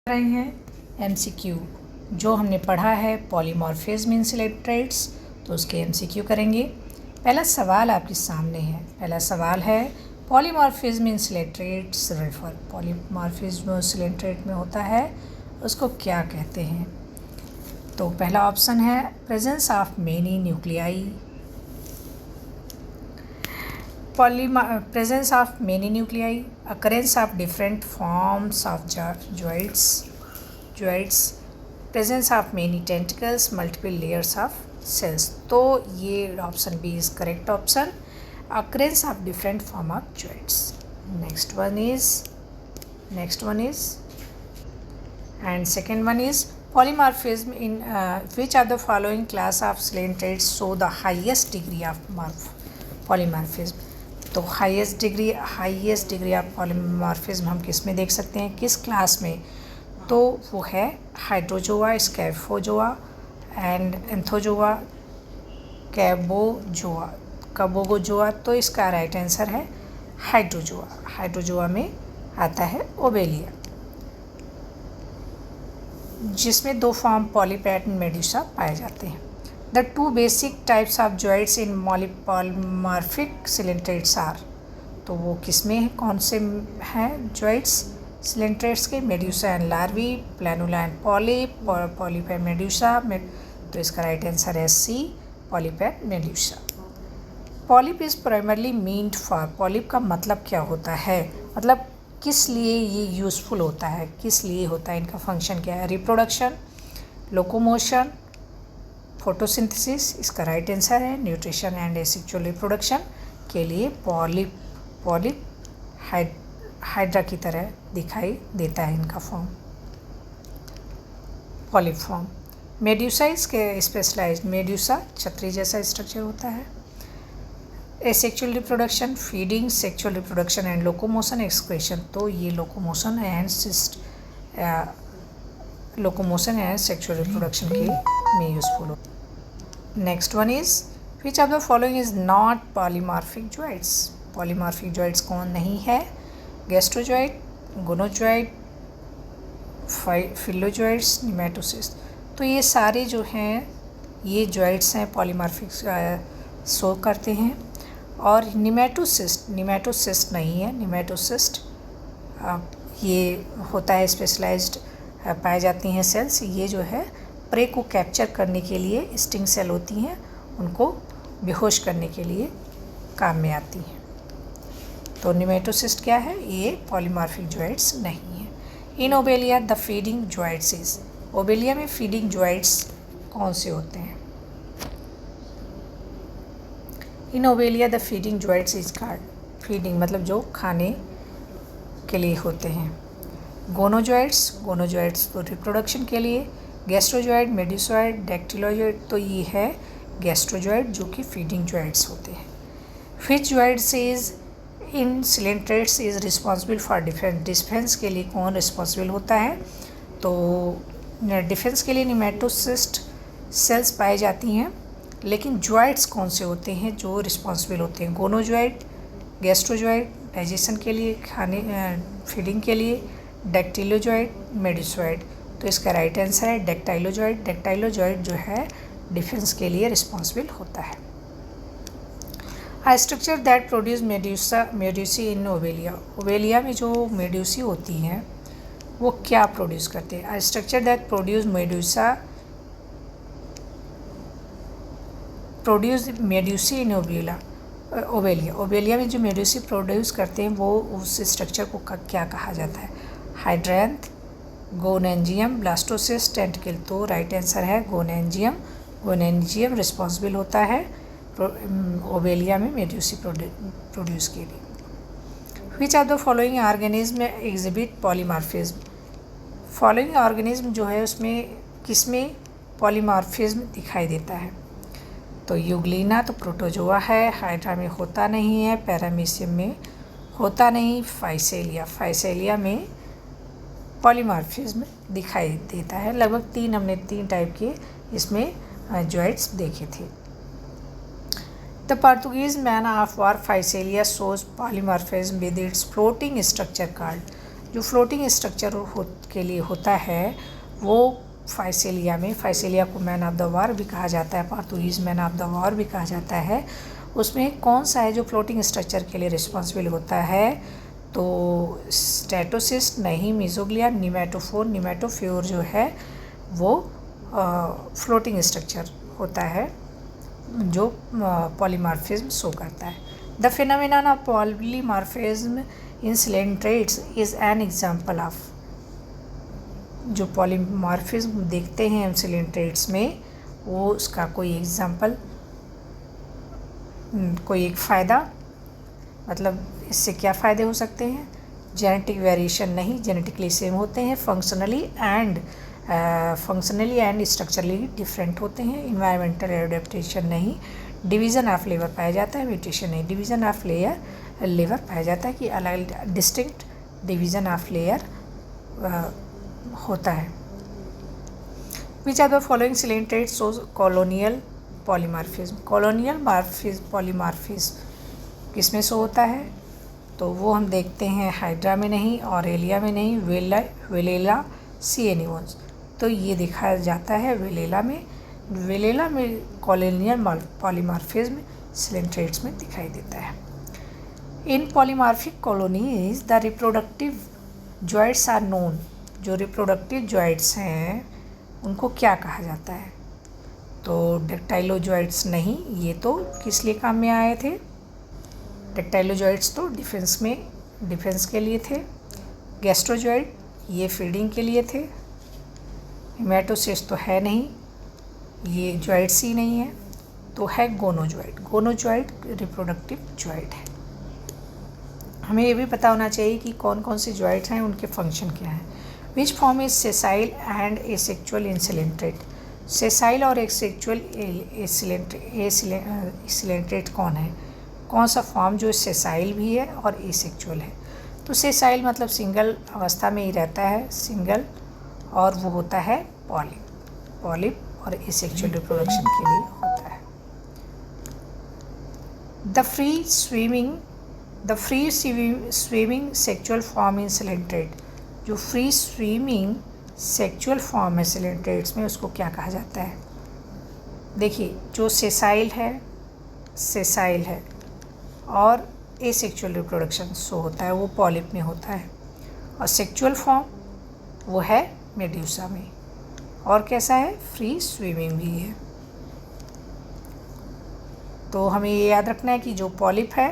रहे हैं एमसीक्यू। जो हमने पढ़ा है पॉलीमॉर्फिज्म इन सिलेक्ट्रेट्स, तो उसके एमसीक्यू करेंगे। पहला सवाल आपके सामने है। पहला सवाल है पॉलीमॉर्फिज्म इन सिलेक्ट्रेट्स रेफर। पॉलीमॉर्फिज्म सिलेक्ट्रेट में होता है, उसको क्या कहते हैं? तो पहला ऑप्शन है presence of many nuclei, presence of many nuclei, occurrence of different forms of zoids, presence of many tentacles, multiple layers of cells। तो ये option b is correct option, occurrence of different form of zoids। next one is and second one is polymorphism in which of the following class of coelenterates show the highest degree of polymorphism। तो highest degree of polymorphism हम किस में देख सकते हैं, किस class में? तो वो है हाइड्रोजोआ, स्कैफोजोआ एंड एंथोजोआ, कैबोगोजोआ। तो इसका राइट आंसर है हाइड्रोजोआ। हाइड्रोजोआ में आता है ओबेलिया, जिसमें दो फॉर्म पॉलीपैट एंड मेडुसा पाए जाते हैं। The two basic types of zoids in polymorphic coelenterates are। तो वो किस में है, कौन से हैं जोइड्स coelenterates के? Medusa and larvae, planula and polyp, polyp and medusa. तो इसका राइट आंसर है C, polyp and medusa. Polyp is primarily meant for. Polyp का मतलब क्या होता है, मतलब किस लिए ये यूज़फुल होता है, किस लिए होता है, इनका फंक्शन क्या है? Reproduction, locomotion, photosynthesis. इसका राइट आंसर है न्यूट्रिशन एंड एसेक्सुअल रिप्रोडक्शन के लिए पॉलिप हाइड्रा की तरह दिखाई देता है इनका फॉर्म, पॉलिप फॉर्म। मेड्यूसा इसके स्पेशलाइज्ड, मेड्यूसा छतरी जैसा स्ट्रक्चर होता है। Asexual reproduction, feeding, sexual reproduction and locomotion, excretion. तो ये लोकोमोशन एंड सेक्सुअल रिप्रोडक्शन के में यूजफुल हो। Next one is which of the following is not polymorphic zooids. Polymorphic zooids कौन नहीं है? Gastrozooid, gonozooid, phyllozooids, nematocyst. तो ये सारे जो हैं ये जोइड्स हैं, पॉलीमॉर्फिक शो करते हैं। और निमेटोसिस्ट नहीं है। निमेटोसिस्ट ये होता है स्पेशलाइज्ड पाई जाती हैं सेल्स। ये जो है प्रे को कैप्चर करने के लिए स्टिंग सेल होती हैं, उनको बेहोश करने के लिए काम में आती हैं। तो निमेटोसिस्ट क्या है? ये पॉलीमॉर्फिक जोइड्स नहीं है। In Obelia the feeding zooids is. Obelia में फीडिंग जोइड्स कौन से होते हैं? In Obelia the feeding zooids is card. Feeding मतलब जो खाने के लिए होते हैं। गोनोजोइड्स तो रिप्रोडक्शन के लिए। गैस्ट्रोजोइड, मेड्यूसोइड, डेक्टिलोजोइड। तो ये है गैस्ट्रोजोइड जो कि फीडिंग जोइड्स होते हैं। Which zooids is in coelenterates is responsible for defence. Defence के लिए कौन रिस्पॉन्सिबल होता है? तो डिफेंस के लिए निमेटोसिस्ट सेल्स पाई जाती हैं। लेकिन जोइड्स कौन से होते हैं जो रिस्पॉन्सिबल होते हैं? गोनोजोइड, गैस्ट्रोजोइड डाइजेशन के लिए, खाने फीडिंग के लिए, डेक्टिलोजोइड, मेड्यूसोइड। तो इसका राइट आंसर है डेक्टाइलोजोइड। डेक्टाइलोजोइड जो है डिफेंस के लिए रिस्पॉन्सिबल होता है। आ स्ट्रक्चर दैट प्रोड्यूस मेड्यूसी इन ओवेलिया। ओवेलिया में जो मेड्यूसी होती हैं वो क्या प्रोड्यूस करते हैं? आ स्ट्रक्चर दैट प्रोड्यूस मेड्यूसी इन ओवेलिया। ओवेलिया में जो मेड्यूसी प्रोड्यूस करते हैं वो उस स्ट्रक्चर को क्या कहा जाता है? हाइड्रेंथ, गोनेंजियम, ब्लास्टोसिस्ट, टेंटिकल। तो राइट आंसर है गोनेंजियम। गोनेंजियम रिस्पॉन्सिबल होता है ओवेलिया में मेड्यूसी प्रोड्यूस के लिए। विच of the following organism exhibit polymorphism. Following organism जो है उसमें किसमें पॉलीमॉर्फिज्म दिखाई देता है? तो यूग्लिना तो प्रोटोजोआ है, हाइड्रा में होता नहीं है, पैरामीशियम में होता नहीं, फाइसेलिया में पॉलीमॉर्फिज्म दिखाई देता है। लगभग हमने तीन टाइप के इसमें जोइड्स देखे थे। The Portuguese man of war Physalia shows polymorphism with its floating structure called. जो फ्लोटिंग स्ट्रक्चर के लिए होता है वो फाइसेलिया में, फाइसेलिया को मैन ऑफ द वॉर भी कहा जाता है, पार्थुगीज मैन ऑफ द वॉर भी कहा जाता है, उसमें कौन सा है जो फ्लोटिंग स्ट्रक्चर के लिए रिस्पॉन्सिबल होता है? तो स्टेटोसिस्ट नहीं, मीजोग्लिया, निमेटोफोर, निमेटोफ्योर जो है वो फ्लोटिंग स्ट्रक्चर होता है जो पॉलीमॉर्फिज्म शो करता है। The phenomenon of polymorphism in coelenterates is an example of, जो पॉलीमॉर्फिज्म देखते हैं हम सिलेंट्रेट्स में, वो उसका कोई एग्जाम्पल, कोई एक फ़ायदा, मतलब इससे क्या फ़ायदे हो सकते हैं? जेनेटिक वेरिएशन नहीं, जेनेटिकली सेम होते हैं, फंक्शनली एंड स्ट्रक्चरली डिफरेंट होते हैं, इन्वायरमेंटल एडेप्टेशन नहीं, डिवीज़न ऑफ लेवर पाया जाता है, म्यूटेशन नहीं, डिवीज़न ऑफ लेवर पाया जाता है कि अलग डिस्टिंक्ट डिवीज़न ऑफ लेयर होता है। Which are the following coelenterates shows colonial polymorphism? Colonial polymorphism किस में शो होता है? तो वो हम देखते हैं हाइड्रा में नहीं, ऑरेलिया में नहीं, वेलेला, सिएनियोन्स, तो ये देखा जाता है वेलेला में। वेलेला में कॉलोनियल पॉलीमॉर्फिज्म सिलेंट्रेट्स में दिखाई देता है। In polymorphic colonies the reproductive joints are known, जो रिप्रोडक्टिव जॉइंट्स हैं उनको क्या कहा जाता है? तो डेक्टाइलोजॉइड्स नहीं, ये तो किस लिए काम में आए थे? डेक्टाइलोजॉइड्स तो डिफेंस के लिए थे। गैस्ट्रोजॉइड ये फीडिंग के लिए थे। हेमेटोसिस्ट तो है नहीं, ये जॉइड्स ही नहीं है, तो है गोनोजॉइड। गोनोजॉइड रिप्रोडक्टिव जॉइड है। हमें ये भी पता होना चाहिए कि कौन कौन से जॉइड्स हैं, उनके फंक्शन क्या हैं। Which form is sessile and asexual in coelenterate? Sessile और एसेक्चुअल सिलेंट्रेट कौन है? कौन सा फॉर्म जो सेसाइल भी है और एसेक्चुअल है? तो सेसाइल मतलब सिंगल अवस्था में ही रहता है, सिंगल, और वो होता है पॉलिप और एसेक्चुअल रिप्रोडक्शन के लिए होता है। The free swimming sexual form in coelenterate, जो फ्री स्विमिंग सेक्चुअल फॉर्म है सिलेंट्रेट्स में, उसको क्या कहा जाता है? देखिए, जो सेसाइल है और एसेक्चुअल रिप्रोडक्शन शो होता है वो पॉलिप में होता है, और सेक्चुअल फॉर्म वो है मेड्यूसा में, और कैसा है? फ्री स्विमिंग भी है। तो हमें ये याद रखना है कि जो पॉलिप है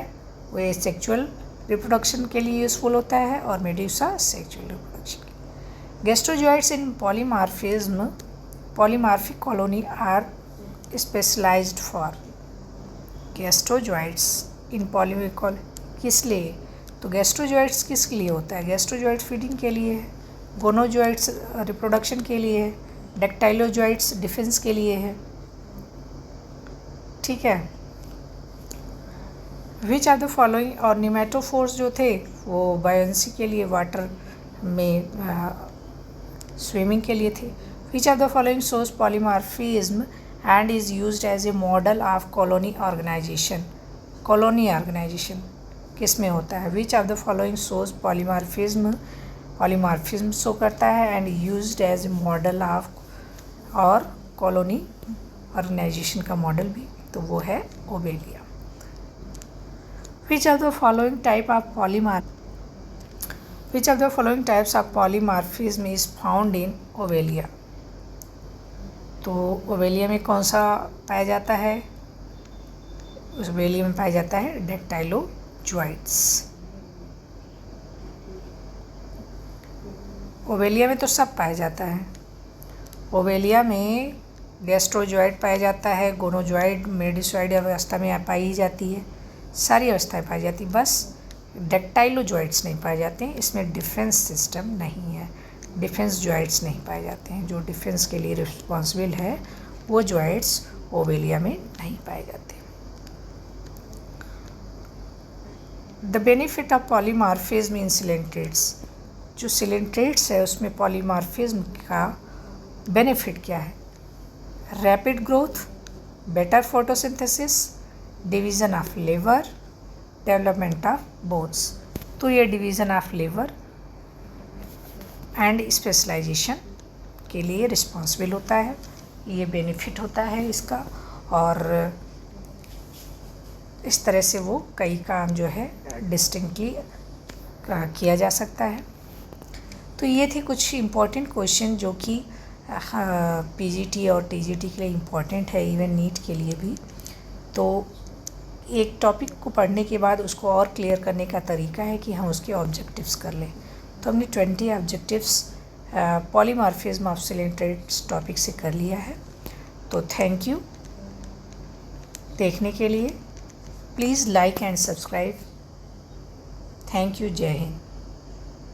वो एसेक्चुअल रिप्रोडक्शन के लिए यूज़फुल होता है और मेड्यूसा सेक्चुअल रिप्रोडक्शन के लिए। Gastrozooids in polymorphic colony are specialised for. Gastrozooids in polymorphic किस लिए? तो गैस्ट्रोजॉइड्स किस लिए होता है? गैस्ट्रोजॉइड फीडिंग के लिए है, गोनोजॉइड्स रिप्रोडक्शन के लिए है, डेक्टाइलोजॉइड्स डिफेंस के लिए है। ठीक है। विच आर द फॉलोइंग, और निमेटोफोर्स जो थे वो बायोन्सी के लिए, वाटर में स्विमिंग के लिए थे। Which are the following shows polymorphism and is used as a model of colony organisation? Colony organisation किस में होता है? Which of the following shows polymorphism show करता है and used as a model of, और कॉलोनी ऑर्गेनाइजेशन का model भी, तो वो है Obelia. Which of the following polymorphism is found in ovelia? तो ओवेलिया में कौन सा पाया जाता है? उस ओवेलिया में पाया जाता है डेक्टाइलोजॉइड्स। ओवेलिया में तो सब पाया जाता है। ओवेलिया में गैस्ट्रोजॉइड पाया जाता है, गोनोजॉइड मेडिसॉइड अवस्था में पाई जाती है, सारी अवस्थाएं पाई जाती, बस डेक्टाइलोजॉइड्स नहीं पाए जाते हैं। इसमें डिफेंस सिस्टम नहीं है, डिफेंस जॉइड्स नहीं पाए जाते हैं। जो डिफेंस के लिए रिस्पॉन्सिबल है वो जॉइड्स ओवेलिया में नहीं पाए जाते। The benefit of polymorphism in coelenterates, जो सिलेंट्रेट्स है उसमें पॉलीमॉर्फिज्म का बेनिफिट क्या है? Rapid growth, better photosynthesis, division of लेवर, डेवलपमेंट ऑफ बोन्स। तो ये डिवीज़न ऑफ लेवर एंड स्पेशलाइजेशन के लिए रिस्पॉन्सिबल होता है। ये बेनिफिट होता है इसका, और इस तरह से वो कई काम जो है डिस्टिंक्टली किया जा सकता है। तो ये थे कुछ इम्पॉर्टेंट क्वेश्चन जो कि पीजीटी और टीजीटी के लिए इम्पॉर्टेंट है, इवन नीट के लिए भी। तो एक टॉपिक को पढ़ने के बाद उसको और क्लियर करने का तरीका है कि हम उसके ऑब्जेक्टिव्स कर लें। तो हमने 20 objectives polymorphism of coelenterates topic से कर लिया है। तो थैंक यू देखने के लिए। Please like and subscribe. Thank you. जय हिंद।